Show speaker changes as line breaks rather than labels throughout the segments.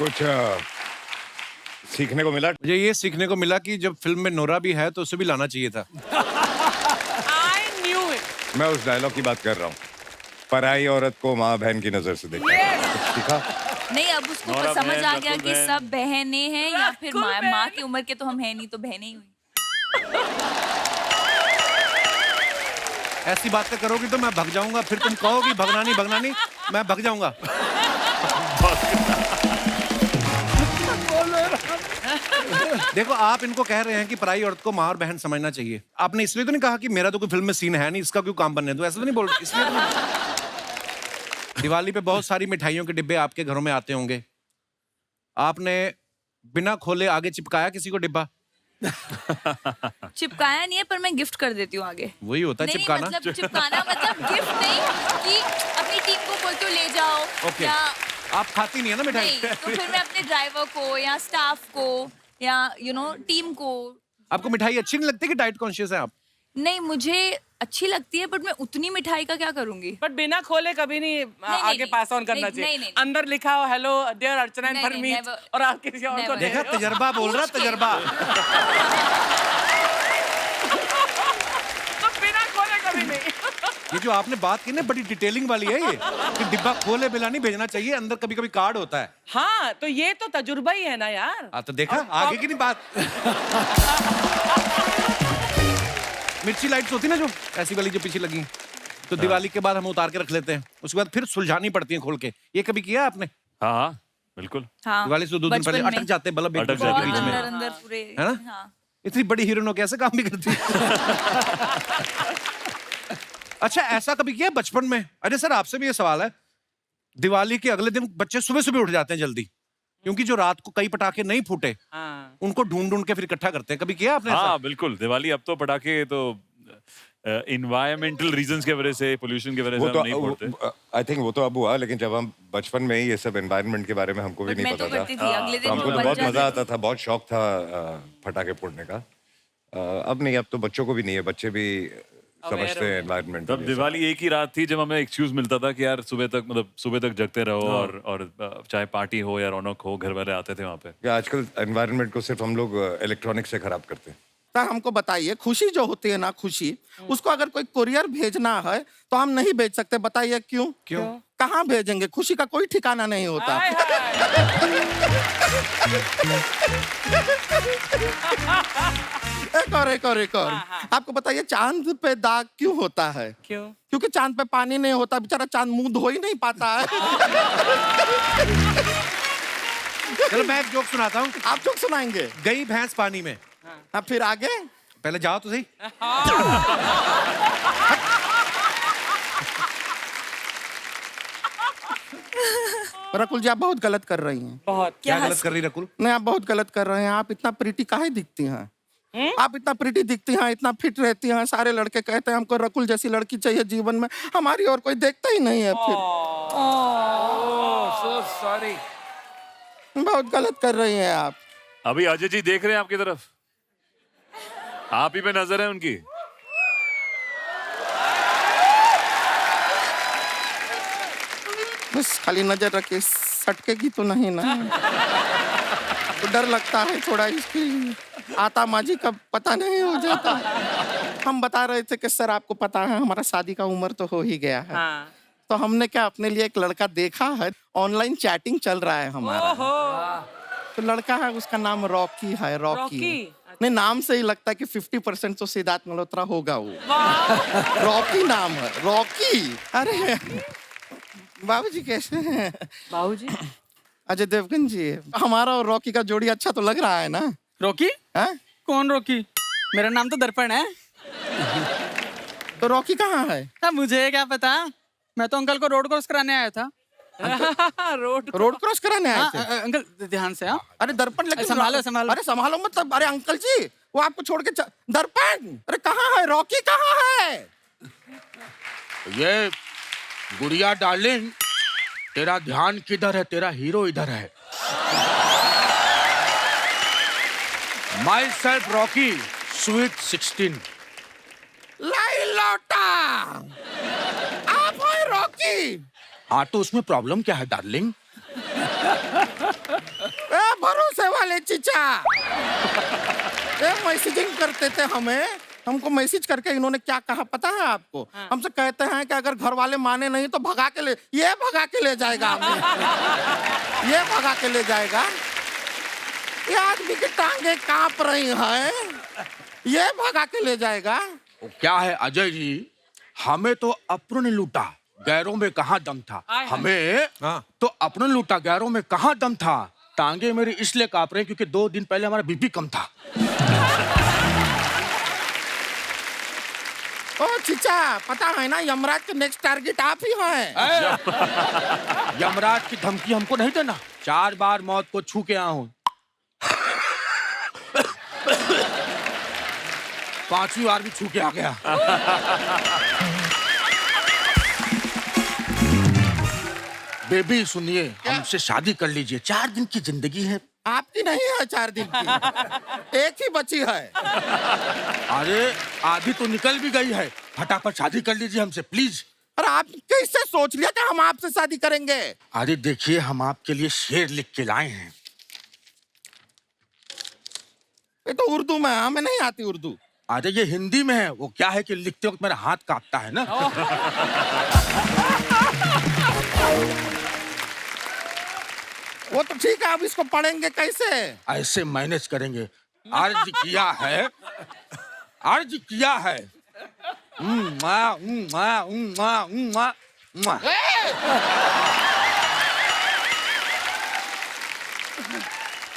कुछ सीखने को मिला?
मुझे ये सीखने को मिला कि जब फिल्म में नोरा भी है तो उसे भी लाना चाहिए था।
I knew it.
मैं उस डायलॉग की बात कर रहा हूँ, पराई औरत को माँ बहन की नजर से देखा। कुछ सीखा?
नहीं, अब उसको
नोरा
समझ
बहन,
आ गया
रकुल
कि
बहन।
सब बहनें हैं या फिर
रकुल
माँ
बहन।
की उम्र के तो हम हैं नहीं, तो बहनें ही हुई।
ऐसी बातें करोगी तो मैं भग जाऊंगा, फिर तुम कहोगी भगना नहीं, मैं भग जाऊंगा। देखो, आप इनको कह रहे हैं कि पराई औरत को माँ और बहन समझना चाहिए। आपने इसलिए तो नहीं कहा कि मेरा तो कोई फिल्म में सीन है नहीं, इसका क्यों काम बनने दो, ऐसा तो नहीं बोल रहे इसलिए तो नहीं। दिवाली पे बहुत सारी मिठाइयों के डिब्बे आपके घरों में आते होंगे, आपने बिना खोले आगे चिपकाया किसी को डिब्बा?
चिपकाया नहीं है, पर मैं गिफ्ट कर देती हूँ आगे।
वही होता है
नहीं,
चिपकाना।
मतलब चिपकाना मतलब गिफ्ट नहीं कि अपनी टीम को बोलते हो ले जाओ
ओके।
या
आप खाती नहीं है ना मिठाई?
नहीं, तो फिर मैं अपने ड्राइवर को या स्टाफ को या टीम को।
आपको मिठाई अच्छी नहीं लगती कि डाइट कॉन्शियस है आप?
नहीं, मुझे अच्छी लगती है, बट मैं उतनी मिठाई का क्या करूंगी।
बट बिना खोले कभी नहीं आगे
नहीं,
पास ऑन करना
नहीं,
चाहिए।
नहीं।
अंदर लिखा हो हेलो डियर अर्चना एंड
नहीं,
परमीत
never,
और आप किसी और को
never।
दे
देखा,
रहे हो।
तजर्बा बोल रहा, तजर्बा।
तो बिना खोले कभी नहीं।
ये जो आपने बात की ना, बड़ी डिटेलिंग वाली है ये, कि डिब्बा खोले बिना नहीं भेजना चाहिए, अंदर कभी कभी कार्ड होता है।
हाँ, तो ये तो तजुर्बा ही है ना यार।
तो देखा, आगे की नहीं बात। मिर्ची लाइट्स होती ना जो ऐसी वाली जो पीछे लगी, तो दिवाली के बाद हम उतार के रख लेते हैं, उसके बाद फिर सुलझानी पड़ती है खोल के। ये कभी किया आपने?
हाँ हाँ बिल्कुल।
हाँ,
दिवाली से 2 दिन पहले
बचपन में।
अटक जाते हैं बल्ब एक
अटक
दूसरे
जाते
के
हैं,
बीच में,
अंदर अंदर पूरे,
है ना?
हाँ।
इतनी बड़ी हीरोइन हो कैसे काम भी करती है? अच्छा, ऐसा कभी किया बचपन में? अरे सर, आपसे भी ये सवाल है, दिवाली के अगले दिन बच्चे सुबह सुबह उठ जाते हैं जल्दी, क्योंकि जो रात को कई पटाखे नहीं फूटे
हाँ।
उनको ढूंढ ढूंढ के फिर इकट्ठा करते हैं। कभी किया आपने ऐसा?
हाँ बिल्कुल, दिवाली अब तो पटाखे तो इन्वायरमेंटल रीजंस की वजह से, पोल्यूशन की वजह से
वो
हम
तो
नहीं फोड़ते।
आई थिंक वो तो अब हुआ, लेकिन जब हम बचपन में ही ये सब एनवायरनमेंट के बारे में हमको भी
बट
नहीं
मैं तो
पता
करती
था,
थी, अगले
तो
दिन
हमको
वो
तो
बच
बहुत
जाती
मजा
थी।
आता था, बहुत शौक था पटाखे फोड़ने का। अब नहीं, अब तो बच्चों को भी नहीं है, बच्चे भी समझते हैं एनवायरनमेंट।
तब दिवाली एक ही रात थी जब हमें एक्सक्यूज मिलता था कि यार सुबह तक, मतलब सुबह तक जगते रहो, और चाहे पार्टी हो या रौनक हो, घर वाले आते थे वहाँ पे।
आजकल एनवायरनमेंट को सिर्फ हम लोग इलेक्ट्रॉनिक से खराब करते हैं।
सर हमको बताइए, खुशी जो होती है ना, खुशी, उसको अगर कोई कुरियर भेजना है तो हम नहीं भेज सकते, बताइए क्यों?
क्यों?
कहाँ भेजेंगे? खुशी का कोई ठिकाना नहीं होता।
हाय,
एक और आपको बताइए, चांद पे दाग क्यों होता है?
क्यों?
क्योंकि चांद पे पानी नहीं होता, बेचारा चांद मुंह धो ही नहीं पाता है।
चलो मैं एक जोक सुनाता हूँ।
आप जो सुनाएंगे।
गई भैंस पानी में,
अब फिर आगे।
पहले जाओ तो सही।
रकुल जी, आप बहुत गलत कर रही हैं।
बहुत।
क्या गलत कर रही रकुल?
नहीं, आप बहुत गलत कर रहे हैं। आप इतना प्रीटी काहे दिखती हैं? आप इतना प्रीटी दिखती हैं, इतना फिट रहती हैं, सारे लड़के कहते हैं हमको रकुल जैसी लड़की चाहिए जीवन में, हमारी और कोई देखता ही नहीं है। फिर
सो सॉरी।
बहुत गलत कर रही हैं आप।
अभी अजय जी देख रहे हैं आपकी तरफ, आप ही पे नजर है उनकी।
बस खाली नजर रखे, सटकेगी तो नहीं ना? तो डर लगता है थोड़ा, इसकी आता माजी का पता नहीं हो जाता। हम बता रहे थे कि सर आपको पता है हमारा शादी का उम्र तो हो ही गया है।
हाँ।
तो हमने क्या अपने लिए एक लड़का देखा है, ऑनलाइन चैटिंग चल रहा है हमारा।
ओहो।
तो लड़का है, उसका नाम रॉकी है। रॉकी नहीं, नाम से ही लगता है कि 50% तो सिद्धार्थ मल्होत्रा होगा वो। रॉकी नाम है, रॉकी। अरे बाबूजी कैसे हैं?
बाबूजी
अजय देवगन जी, हमारा और रॉकी का जोड़ी अच्छा तो लग रहा है ना?
रॉकी?
है?
कौन रॉकी? मेरा नाम तो दर्पण है।
तो रॉकी कहाँ है?
अब मुझे क्या पता, मैं तो अंकल को रोड क्रॉस कराने आया था।
रोड क्रॉस कराने आए थे?
अंकल ध्यान से। हाँ,
अरे दर्पण, लेकिन
संभालो, संभालो।
अरे संभालो मतलब, अरे अंकल जी वो आपको छोड़ के दर्पण, अरे कहाँ है रॉकी, कहाँ है?
ये गुड़िया डार्लिंग, तेरा ध्यान किधर है? तेरा हीरो इधर है। My self Rocky, sweet 16।
लाई लौटा, आप हैं रॉकी?
हाँ, तो उसमें प्रॉब्लम क्या है डार्लिंग?
चीचा ये मैसेजिंग करते थे हमें, हमको मैसेज करके इन्होंने क्या कहा पता है आपको? हमसे कहते हैं कि अगर घर वाले माने नहीं तो भगा के ले, ये भगा के ले जाएगा हमें, ये भगा के ले जाएगा। ये आदमी की टांगे कांप रही हैं, ये भगा के ले जाएगा।
क्या है अजय जी, हमें तो अपनों ने लूटा, गैरों में कहाँ दम था। हमें तो अपनों ने लूटा, गैरों में कहाँ दम था। टांगे मेरी इसलिए कांप रही क्योंकि 2 दिन पहले हमारा बीपी कम था।
ओ चीचा, पता है ना यमराज के नेक्स्ट टारगेट आप ही हैं।
यमराज की धमकी हमको नहीं देना। 4 बार मौत को छू के आया हूं, 5वीं बार भी छू के आ गया। बेबी सुनिए, हमसे शादी कर लीजिए, 4 दिन की जिंदगी है।
आपकी नहीं है 4 दिन की, एक ही बची है।
अरे आधी तो निकल भी गई है, फटाफट शादी कर लीजिए हमसे प्लीज।
अरे आप कैसे सोच लिया कि हम आपसे शादी करेंगे?
अरे देखिए, हम आपके लिए शेर लिख के लाए हैं।
ये तो उर्दू में है, हमें नहीं आती उर्दू।
अरे ये हिंदी में है, वो क्या है कि लिखते वक्त मेरा हाथ कांपता है ना।
वो तो ठीक है, अब इसको पढ़ेंगे कैसे?
ऐसे मैनेज करेंगे। अर्ज किया है, अर्ज किया है।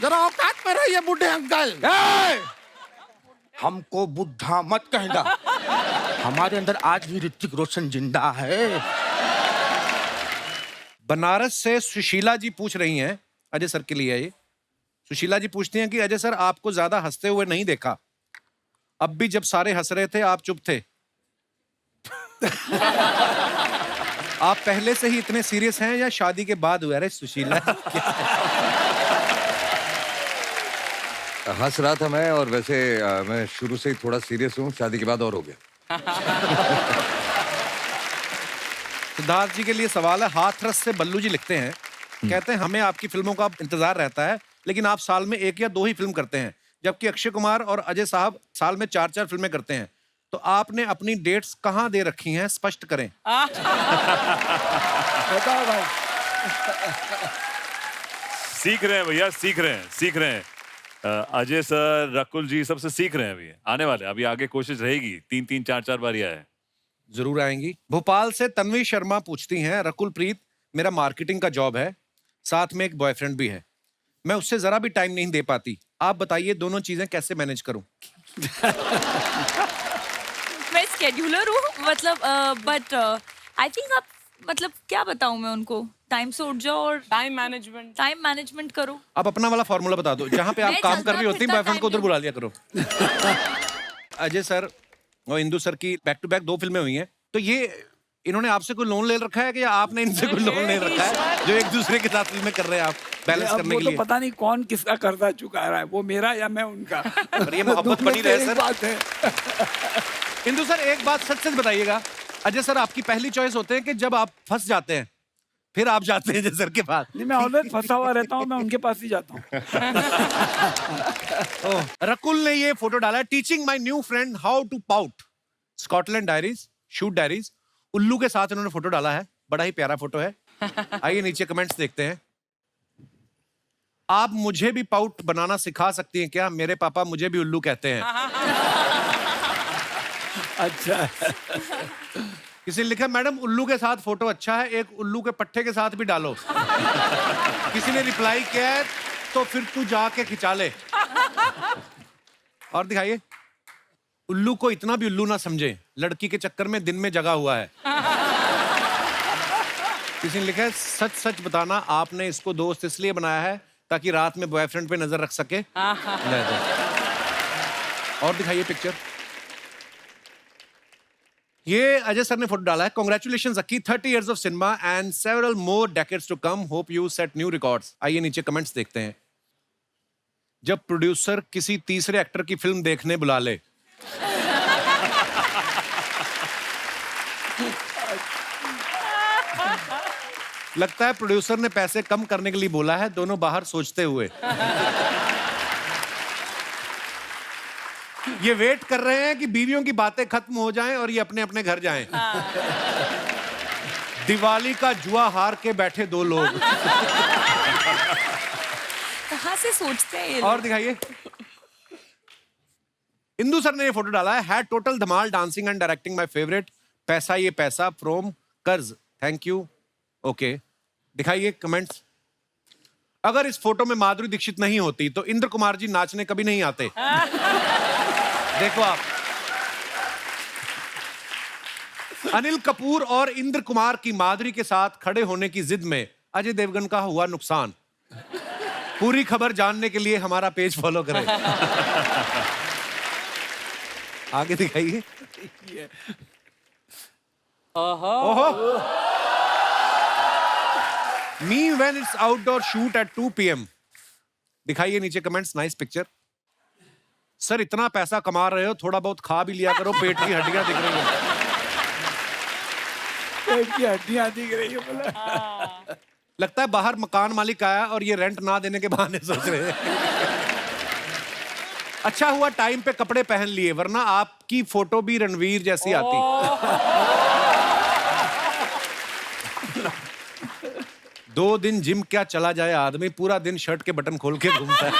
जरा औकात में रहिए बूढ़े अंकल।
हमको बुढ़ा मत कहना, हमारे अंदर आज भी ऋतिक रोशन जिंदा है।
बनारस से सुशीला जी पूछ रही हैं, अजय सर के लिए है ये। सुशीला जी पूछती हैं कि अजय सर, आपको ज्यादा हंसते हुए नहीं देखा, अब भी जब सारे हंस रहे थे आप चुप थे। आप पहले से ही इतने सीरियस हैं या शादी के बाद हुए? अरे सुशीला
हंस रहा था मैं, और वैसे मैं शुरू से ही थोड़ा सीरियस हूँ, शादी के बाद और हो गया।
सिद्धार्थ जी के लिए सवाल है। हाथरस से बल्लू जी लिखते हैं, कहते हैं हमें आपकी फिल्मों का इंतजार रहता है, लेकिन आप साल में 1 या 2 ही फिल्म करते हैं, जबकि अक्षय कुमार और अजय साहब साल में 4-4 फिल्में करते हैं। तो आपने अपनी डेट्स कहाँ दे रखी हैं, स्पष्ट करें।
बताओ भाई।
सीख रहे हैं भैया, सीख रहे हैं, सीख रहे हैं। अजय सर, रकुल जी सबसे सीख रहे हैं अभी, आने वाले, अभी आगे कोशिश रहेगी। 3-3, 4-4 बार आया है,
जरूर आएंगी। भोपाल से तन्वी शर्मा पूछती हैं, रकुल प्रीत, मेरा मार्केटिंग का जॉब है, साथ में एक बॉयफ्रेंड भी है, मैं उससे जरा भी टाइम नहीं दे पाती, आप बताइए दोनों चीजें कैसे मैनेज करूं।
मैं स्केड्यूलर हूँ, मतलब बट आई थिंक आप, मतलब क्या बताऊं मैं उनको, टाइम से उठ जाओ और
टाइम मैनेजमेंट
करो।
आप अपना वाला फॉर्मूला बता दो, जहां पे आप
मैं
काम
चलता
कर रही होती हैं,
फिरता
बॉयफ्रेंड को उधर
time
बुला लिया करो। अजय सर और इंदु सर की बैक टू बैक 2 फिल्में हुई हैं, तो ये इन्होंने आपसे कोई लोन ले रखा है कि या आपने इनसे कोई लोन ले रखा है, जो एक दूसरे के साथ फिल्में कर रहे हैं आप बैलेंस
अब
करने
वो
के
तो
लिए?
पता नहीं कौन किसका कर्जा चुका रहा है, वो मेरा या मैं उनका।
पर ये मोहब्बत बनी रहे सर।
बात है।
इंदु सर, एक बात सच सच बताइएगा, अजय सर आपकी पहली चॉइस होते हैं कि जब आप फंस जाते हैं फिर आप जाते हैं अजय सर के पास?
नहीं, मैं ऑलवेज फंसा हुआ रहता हूँ, मैं उनके पास ही जाता हूँ।
रकुल ने ये फोटो डाला है, teaching my new friend how to pout, Scotland diaries, shoot diaries. उल्लू के साथ इन्होंने फोटो डाला है, बड़ा ही प्यारा फोटो है। आइए नीचे कमेंट्स देखते हैं। आप मुझे भी पाउट बनाना सिखा सकती हैं क्या? मेरे पापा मुझे भी उल्लू कहते हैं।
अच्छा।
किसी ने लिखा, मैडम उल्लू के साथ फोटो अच्छा है, एक उल्लू के पट्टे के साथ भी डालो। किसी ने रिप्लाई किया है, तो फिर तू जाके खिंचा ले। और दिखाइए, उल्लू को इतना भी उल्लू ना समझे, लड़की के चक्कर में दिन में जगा हुआ है। किसी ने लिखा है, सच सच बताना आपने इसको दोस्त इसलिए बनाया है ताकि रात में बॉयफ्रेंड पे नजर रख सके। और दिखाइए पिक्चर। ये अजय सर ने फोटो डाला है, congratulations Akki, 30 years of cinema and several more decades to come, hope you set new records। आइए नीचे कमेंट्स देखते हैं। जब प्रोड्यूसर किसी तीसरे एक्टर की फिल्म देखने बुला ले। लगता है प्रोड्यूसर ने पैसे कम करने के लिए बोला है, दोनों बाहर सोचते हुए। ये वेट कर रहे हैं कि बीवियों की बातें खत्म हो जाएं और ये अपने अपने घर जाएं। दिवाली का जुआ हार के बैठे दो लोग।
कहाँ से सोचते हैं ये
और
लोग?
दिखाइए। इंदु सर ने ये फोटो डाला है total Dhamaal dancing and directing my favourite, पैसा ये पैसा फ्रॉम कर्ज, थैंक यू। ओके, दिखाइए कमेंट्स। अगर इस फोटो में माधुरी दीक्षित नहीं होती तो इंद्र कुमार जी नाचने कभी नहीं आते। देखो आप, अनिल कपूर और इंद्र कुमार की माधुरी के साथ खड़े होने की जिद में अजय देवगन का हुआ नुकसान। पूरी खबर जानने के लिए हमारा पेज फॉलो करें। आगे दिखाइए। ओहो, me when it's outdoor shoot at 2 PM। दिखाइए नीचे कमेंट्स, नाइस पिक्चर। सर इतना पैसा कमा रहे हो, थोड़ा बहुत खा भी लिया करो, पेट की हड्डियां दिख रही हैं।
पेट की हड्डियां दिख रही है बोला।
लगता है बाहर मकान मालिक आया और ये रेंट ना देने के बहाने सोच रहे हैं। अच्छा हुआ टाइम पे कपड़े पहन लिए, वरना आपकी फोटो भी रणवीर जैसी आती। दो दिन जिम क्या चला जाए आदमी, पूरा दिन शर्ट के बटन खोल के घूमता है।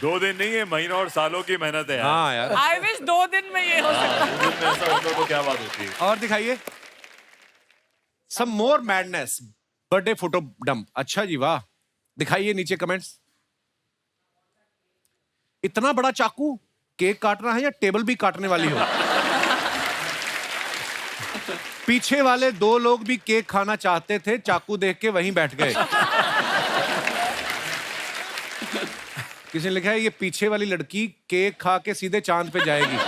2 दिन नहीं है, महीनों और सालों की मेहनत है यार।
हाँ यार।
आई विश 2 दिन में ये हो सकता।
2 दिन में ऐसा होता तो क्या बात होती है।
और दिखाइए सम मोर मैडनेस, बर्थडे फोटो डंप। अच्छा जी, वाह। दिखाइए नीचे कमेंट्स। इतना बड़ा चाकू, केक काटना है या टेबल भी काटने वाली हो? पीछे वाले 2 लोग भी केक खाना चाहते थे, चाकू देख के वहीं बैठ गए। किसी ने लिखा है ये पीछे वाली लड़की केक खा के सीधे चांद पे जाएगी।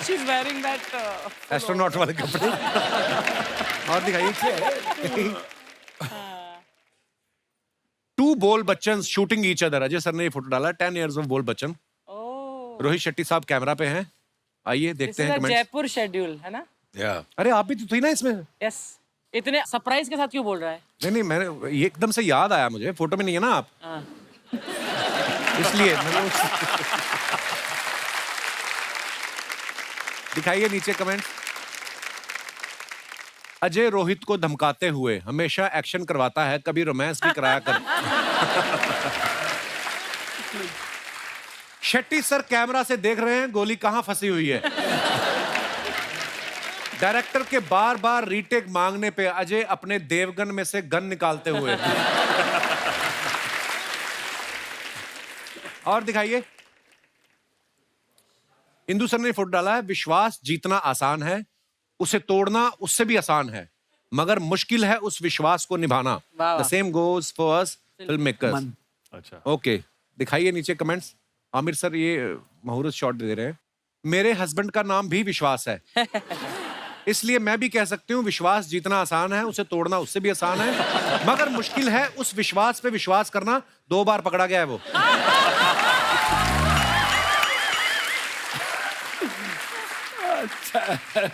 She's wearing that
एस्ट्रोनॉट वाले कपड़े। और दिखाइए। 2 बोल Bachchan shooting each other. Ajay sir ने ये फोटो डाला, 10 years ऑफ बोल बच्चन। रोहित शेट्टी साहब कैमरा पे हैं। आइए देखते हैं कमेंट्स।
जयपुर शेड्यूल है ना?
अरे आप भी तो थी ना इसमें।
यस। इतने सरप्राइज के साथ क्यों बोल रहा है?
नहीं, मैंने ये एकदम से याद आया मुझे, फोटो में नहीं है ना आप, इसलिए मैंने दिखाइए नीचे कमेंट। अजय रोहित को धमकाते हुए हमेशा एक्शन करवाता है, कभी रोमांस भी कराया कर। शेट्टी सर कैमरा से देख रहे हैं गोली कहां फंसी हुई है। डायरेक्टर के बार बार रीटेक मांगने पे अजय अपने देवगन में से गन निकालते हुए। और दिखाइए। इंदु सर ने फोटो डाला है, विश्वास जीतना आसान है, उसे तोड़ना उससे भी आसान है, मगर मुश्किल है उस विश्वास को निभाना। The same goes for us film makers.
अच्छा,
ओके, दिखाइए नीचे कमेंट्स। आमिर सर ये मुहूर्त शॉट दे रहे हैं। मेरे हस्बैंड का नाम भी विश्वास है, इसलिए मैं भी कह सकती हूँ विश्वास जीतना आसान है, उसे तोड़ना उससे भी आसान है, मगर मुश्किल है उस विश्वास पे विश्वास करना। 2 बार पकड़ा गया है वो।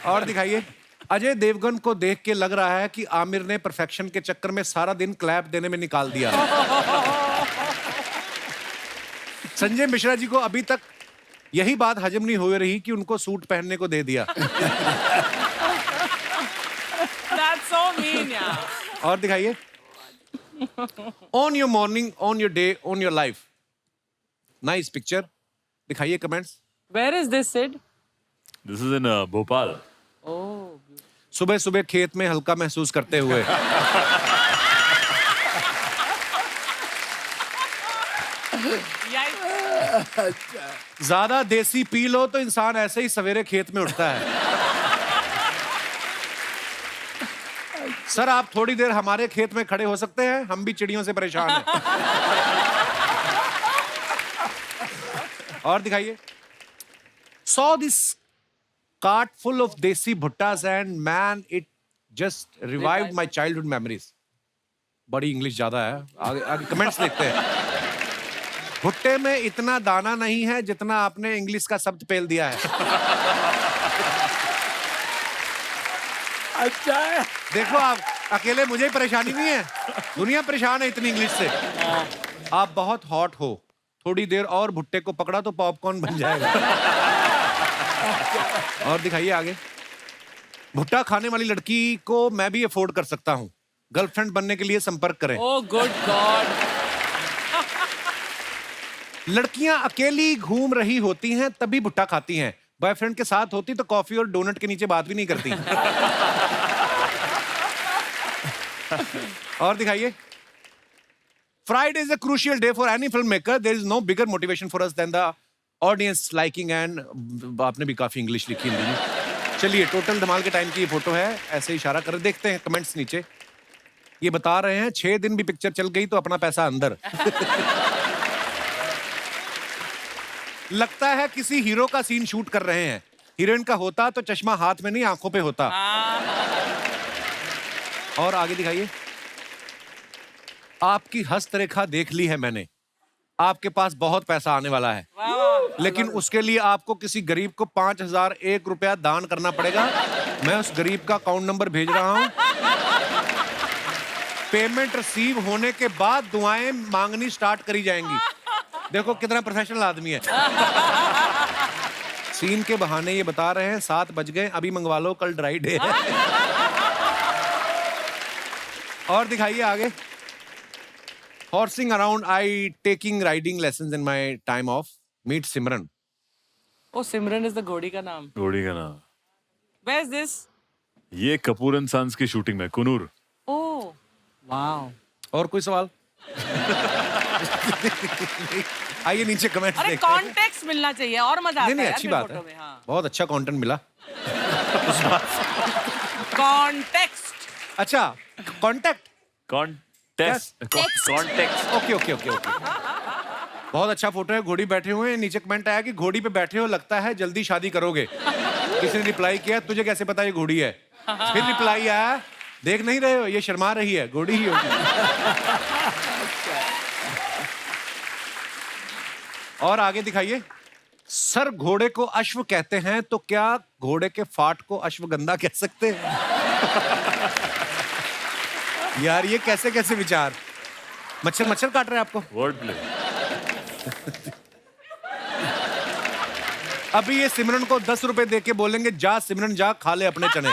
और दिखाइए। अजय देवगन को देख के लग रहा है कि आमिर ने परफेक्शन के चक्कर में सारा दिन क्लैप देने में निकाल दिया। संजय मिश्रा जी को अभी तक यही बात हजम नहीं हो रही कि उनको सूट पहनने को दे दिया।
That's so mean, यार।
और दिखाइए। On your morning, on your day, on your life. Nice picture. दिखाइए comments.
Where is this, Sid?
This is in Bhopal.
सुबह सुबह खेत में हल्का महसूस करते हुए। ज्यादा देसी पी लो तो इंसान ऐसे ही सवेरे खेत में उठता है। सर आप थोड़ी देर हमारे खेत में खड़े हो सकते हैं, हम भी चिड़ियों से परेशान हैं। और दिखाइए। Saw this cart full of desi bhuttas and man it just revived my childhood memories. बड़ी इंग्लिश ज्यादा है। आगे आगे कमेंट्स देखते हैं। भुट्टे में इतना दाना नहीं है जितना आपने इंग्लिश का शब्द पेल दिया है।
अच्छा है।
देखो आप अकेले मुझे ही परेशानी नहीं है, दुनिया परेशान है इतनी इंग्लिश से। आप बहुत हॉट हो, थोड़ी देर और भुट्टे को पकड़ा तो पॉपकॉर्न बन जाएगा। और दिखाइए आगे। भुट्टा खाने वाली लड़की को मैं भी अफोर्ड कर सकता हूँ, गर्लफ्रेंड बनने के लिए संपर्क करें।
Oh good God.
लड़कियां अकेली घूम रही होती हैं तभी भुट्टा खाती हैं, बॉयफ्रेंड के साथ होती तो कॉफी और डोनट के नीचे बात भी नहीं करती। और दिखाइए। Friday is a crucial day for any filmmaker. There is no bigger motivation for us than the audience liking and आपने भी काफी इंग्लिश लिखी है। चलिए, टोटल धमाल के टाइम की ये फोटो है, ऐसे इशारा कर देखते हैं कमेंट्स नीचे। ये बता रहे हैं 6 दिन भी पिक्चर चल गई तो अपना पैसा अंदर। लगता है किसी हीरो का सीन शूट कर रहे हैं, हीरोइन का होता तो चश्मा हाथ में नहीं आंखों पे होता। और आगे दिखाइए। आपकी हस्तरेखा देख ली है मैंने, आपके पास बहुत पैसा आने वाला है, लेकिन उसके लिए आपको किसी गरीब को 5001 रुपया दान करना पड़ेगा। मैं उस गरीब का अकाउंट नंबर भेज रहा हूं। पेमेंट रिसीव होने के बाद दुआएं मांगनी स्टार्ट करी जाएंगी। देखो कितना प्रोफेशनल आदमी है। सीन के बहाने ये बता रहे हैं 7 बज गए, अभी मंगवा लो, कल ड्राई डे है। और दिखाइए आगे। Horsing around, I taking riding lessons in my time off. Meet Simran.
Oh Simran is the घोड़ी का नाम।
घोड़ी का नाम।
Where is this?
ये कपूर एंड सन्स की शूटिंग में, कुनूर।
Oh wow.
और कोई सवाल? आइए नीचे कमेंट्स
अरे
देखते हैं।
कॉन्टेक्स्ट मिलना चाहिए और मजा आता है।
नहीं
यार
अच्छी
फिर
बात
फोटो
है,
में, हाँ।
बहुत अच्छा कंटेंट मिला।
कॉन्टेक्स्ट।
अच्छा, contact.
Context.
Okay okay okay okay. बहुत अच्छा फोटो है, घोड़ी बैठे हुए हैं। नीचे कमेंट आया कि घोड़ी पे बैठे हो, लगता है जल्दी शादी करोगे। किसी ने रिप्लाई किया, तुझे कैसे पता ये घोड़ी है? फिर रिप्लाई आया, देख नहीं रहे हो ये शर्मा रही है, घोड़ी ही होगी। और आगे दिखाइए। सर घोड़े को अश्व कहते हैं तो क्या घोड़े के फाट को अश्वगंधा कह सकते हैं? यार ये कैसे कैसे विचार। मच्छर मच्छर काट रहे हैं आपको।
Word play.
अभी ये सिमरन को 10 रुपए दे के बोलेंगे, जा सिमरन जा, खा ले अपने चने।